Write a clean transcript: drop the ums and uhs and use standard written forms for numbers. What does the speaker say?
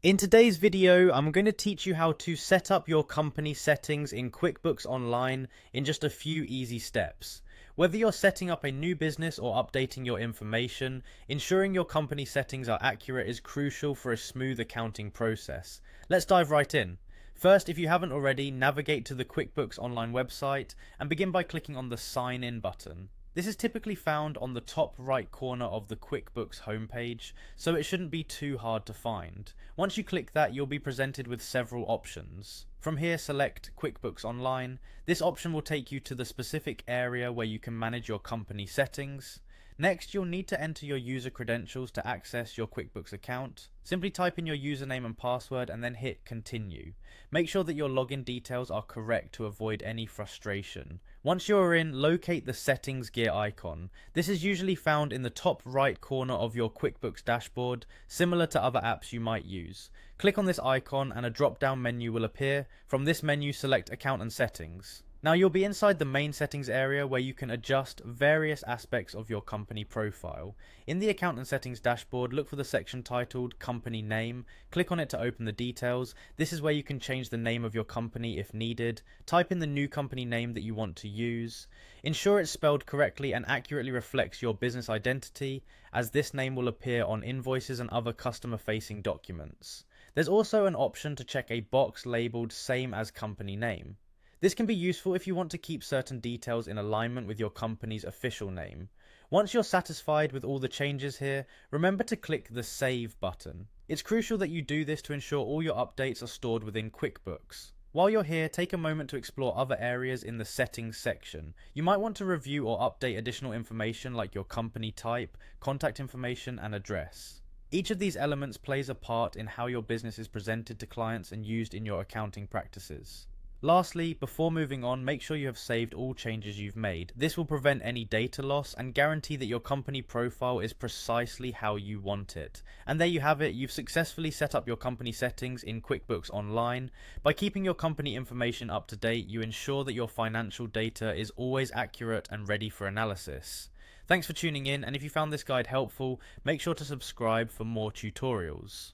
In today's video, I'm going to teach you how to set up your company settings in QuickBooks Online in just a few easy steps. Whether you're setting up a new business or updating your information, ensuring your company settings are accurate is crucial for a smooth accounting process. Let's dive right in. First, if you haven't already, navigate to the QuickBooks Online website and begin by clicking on the Sign In button. This is typically found on the top right corner of the QuickBooks homepage, so it shouldn't be too hard to find. Once you click that, you'll be presented with several options. From here, select QuickBooks Online. This option will take you to the specific area where you can manage your company settings. Next, you'll need to enter your user credentials to access your QuickBooks account. Simply type in your username and password and then hit continue. Make sure that your login details are correct to avoid any frustration. Once you're in, locate the settings gear icon. This is usually found in the top right corner of your QuickBooks dashboard, similar to other apps you might use. Click on this icon and a drop-down menu will appear. From this menu, select Account and Settings. Now you'll be inside the main settings area where you can adjust various aspects of your company profile. In the account and settings dashboard, look for the section titled Company Name. Click on it to open the details. This is where you can change the name of your company if needed. Type in the new company name that you want to use. Ensure it's spelled correctly and accurately reflects your business identity, as this name will appear on invoices and other customer-facing documents. There's also an option to check a box labeled Same as Company Name. This can be useful if you want to keep certain details in alignment with your company's official name. Once you're satisfied with all the changes here, remember to click the Save button. It's crucial that you do this to ensure all your updates are stored within QuickBooks. While you're here, take a moment to explore other areas in the Settings section. You might want to review or update additional information like your company type, contact information, and address. Each of these elements plays a part in how your business is presented to clients and used in your accounting practices. Lastly, before moving on, make sure you have saved all changes you've made. This will prevent any data loss and guarantee that your company profile is precisely how you want it. And there you have it, you've successfully set up your company settings in QuickBooks Online. By keeping your company information up to date, you ensure that your financial data is always accurate and ready for analysis. Thanks for tuning in, and if you found this guide helpful, make sure to subscribe for more tutorials.